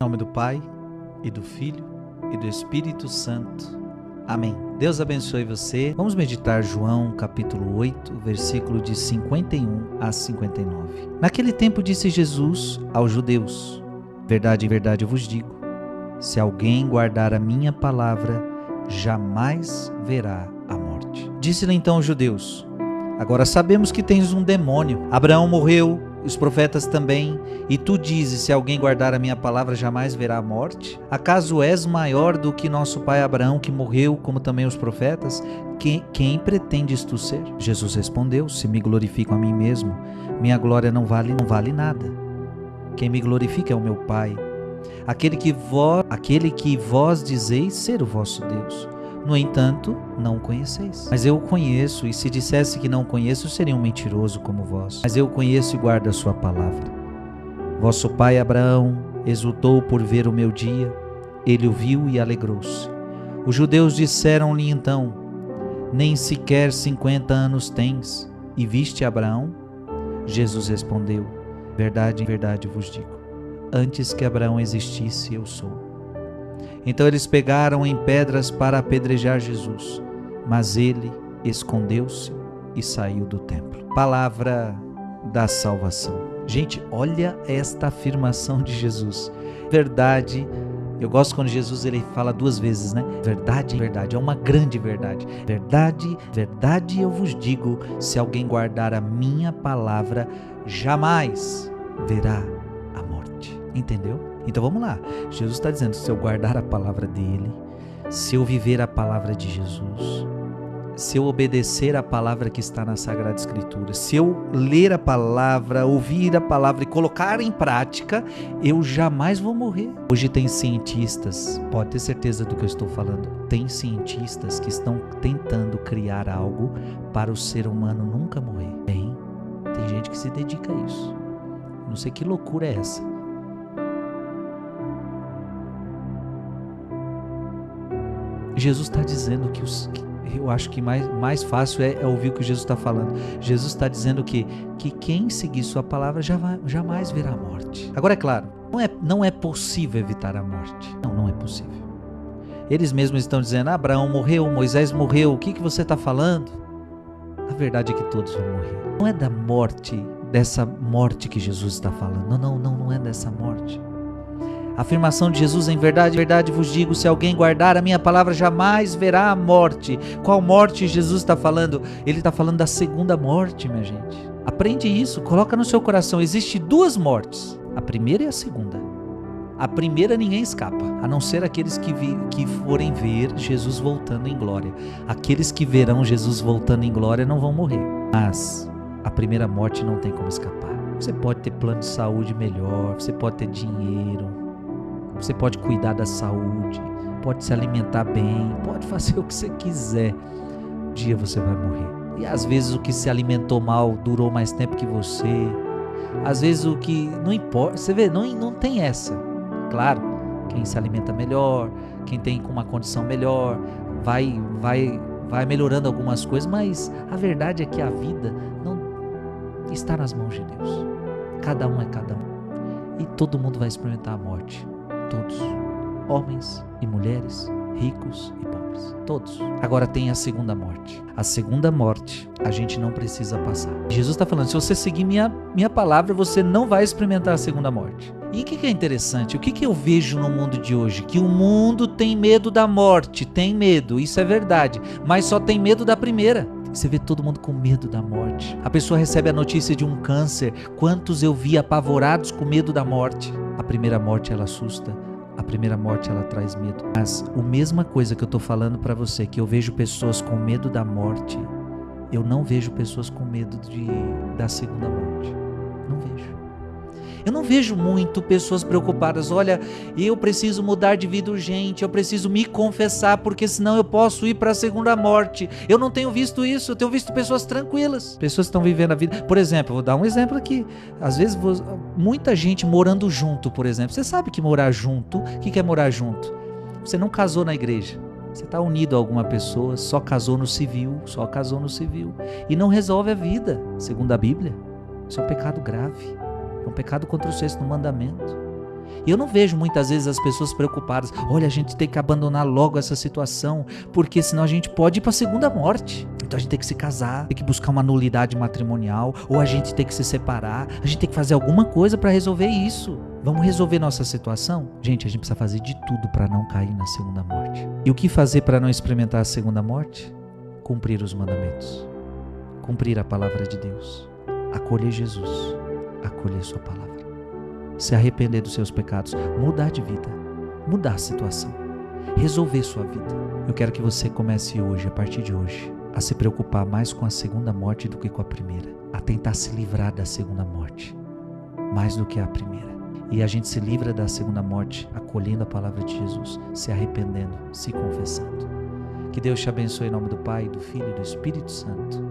Em nome do Pai, e do Filho, e do Espírito Santo. Amém. Deus abençoe você. Vamos meditar João capítulo 8, versículo de 51 a 59. Naquele tempo disse Jesus aos judeus: verdade, em verdade eu vos digo, se alguém guardar a minha palavra, jamais verá a morte. Disse-lhe então os judeus: agora sabemos que tens um demônio. Abraão morreu, os profetas também, e tu dizes, se alguém guardar a minha palavra, jamais verá a morte? Acaso és maior do que nosso pai Abraão, que morreu, como também os profetas? Quem pretendes tu ser? Jesus respondeu: se me glorifico a mim mesmo, minha glória não vale nada. Quem me glorifica é o meu Pai, aquele que vós dizeis ser o vosso Deus. No entanto, não o conheceis. Mas eu o conheço, e se dissesse que não o conheço, seria um mentiroso como vós. Mas eu o conheço e guardo a sua palavra. Vosso pai Abraão exultou por ver o meu dia, ele o viu e alegrou-se. Os judeus disseram-lhe então: nem sequer 50 anos tens, e viste Abraão? Jesus respondeu: verdade, em verdade vos digo, antes que Abraão existisse, eu sou. Então eles pegaram em pedras para apedrejar Jesus, mas ele escondeu-se e saiu do templo. Palavra da salvação. Gente, olha esta afirmação de Jesus. Verdade, eu gosto quando Jesus ele fala duas vezes, né? Verdade, verdade, é uma grande verdade. Verdade, verdade eu vos digo, se alguém guardar a minha palavra, jamais verá a morte. Entendeu? Então vamos lá, Jesus está dizendo, se eu guardar a palavra dele, se eu viver a palavra de Jesus, se eu obedecer a palavra que está na Sagrada Escritura, se eu ler a palavra, ouvir a palavra e colocar em prática, eu jamais vou morrer. Hoje tem cientistas, pode ter certeza do que eu estou falando, tem cientistas que estão tentando criar algo para o ser humano nunca morrer. Tem gente que se dedica a isso. Não sei que loucura é essa. Jesus está dizendo que eu acho que mais fácil é ouvir o que Jesus está falando. Jesus está dizendo que quem seguir sua palavra jamais verá a morte. Agora é claro, não é possível evitar a morte. Não é possível. Eles mesmos estão dizendo: Abraão morreu, Moisés morreu, o que você está falando? A verdade é que todos vão morrer. Não é da morte, dessa morte que Jesus está falando. Não é dessa morte. A afirmação de Jesus: em verdade, verdade vos digo, se alguém guardar a minha palavra, jamais verá a morte. Qual morte Jesus está falando? Ele está falando da segunda morte, minha gente. Aprende isso, coloca no seu coração. Existem duas mortes, a primeira e a segunda. A primeira ninguém escapa, a não ser aqueles que forem ver Jesus voltando em glória. Aqueles que verão Jesus voltando em glória não vão morrer. Mas a primeira morte não tem como escapar. Você pode ter plano de saúde melhor, você pode ter dinheiro, você pode cuidar da saúde, pode se alimentar bem, pode fazer o que você quiser. Um dia você vai morrer. E às vezes o que se alimentou mal durou mais tempo que você. Às vezes o que não importa, você vê, não tem essa. Claro, quem se alimenta melhor, quem tem uma condição melhor, vai melhorando algumas coisas, mas a verdade é que a vida não está nas mãos de Deus. Cada um é cada um. E todo mundo vai experimentar a morte. Todos, homens e mulheres, ricos e pobres, todos. Agora tem a segunda morte. A segunda morte a gente não precisa passar. Jesus está falando: se você seguir minha palavra, você não vai experimentar a segunda morte. E o que é interessante? O que eu vejo no mundo de hoje? Que o mundo tem medo da morte, tem medo, isso é verdade, mas só tem medo da primeira. Você vê todo mundo com medo da morte. A pessoa recebe a notícia de um câncer. Quantos eu vi apavorados com medo da morte? A primeira morte ela assusta. A primeira morte ela traz medo. Mas a mesma coisa que eu estou falando para você, que eu vejo pessoas com medo da morte, eu não vejo pessoas com medo da segunda morte. Não vejo. Eu não vejo muito pessoas preocupadas: olha, eu preciso mudar de vida urgente, eu preciso me confessar, porque senão eu posso ir para a segunda morte. Eu não tenho visto isso, eu tenho visto pessoas tranquilas, pessoas que estão vivendo a vida. Por exemplo, vou dar um exemplo aqui. Às vezes, muita gente morando junto, por exemplo. Você sabe que morar junto, o que é morar junto? Você não casou na igreja, você está unido a alguma pessoa, só casou no civil, e não resolve a vida, segundo a Bíblia. Isso é um pecado grave. É um pecado contra o sexto mandamento. E eu não vejo muitas vezes as pessoas preocupadas, olha, a gente tem que abandonar logo essa situação, porque senão a gente pode ir para a segunda morte. Então a gente tem que se casar, tem que buscar uma nulidade matrimonial, ou a gente tem que se separar, a gente tem que fazer alguma coisa para resolver isso. Vamos resolver nossa situação? Gente, a gente precisa fazer de tudo para não cair na segunda morte. E o que fazer para não experimentar a segunda morte? Cumprir os mandamentos, cumprir a palavra de Deus, acolher Jesus, acolher sua palavra, se arrepender dos seus pecados, mudar de vida, mudar a situação, resolver sua vida. Eu quero que você comece hoje, a partir de hoje, a se preocupar mais com a segunda morte do que com a primeira, a tentar se livrar da segunda morte, mais do que a primeira. E a gente se livra da segunda morte acolhendo a palavra de Jesus, se arrependendo, se confessando. Que Deus te abençoe em nome do Pai, do Filho e do Espírito Santo.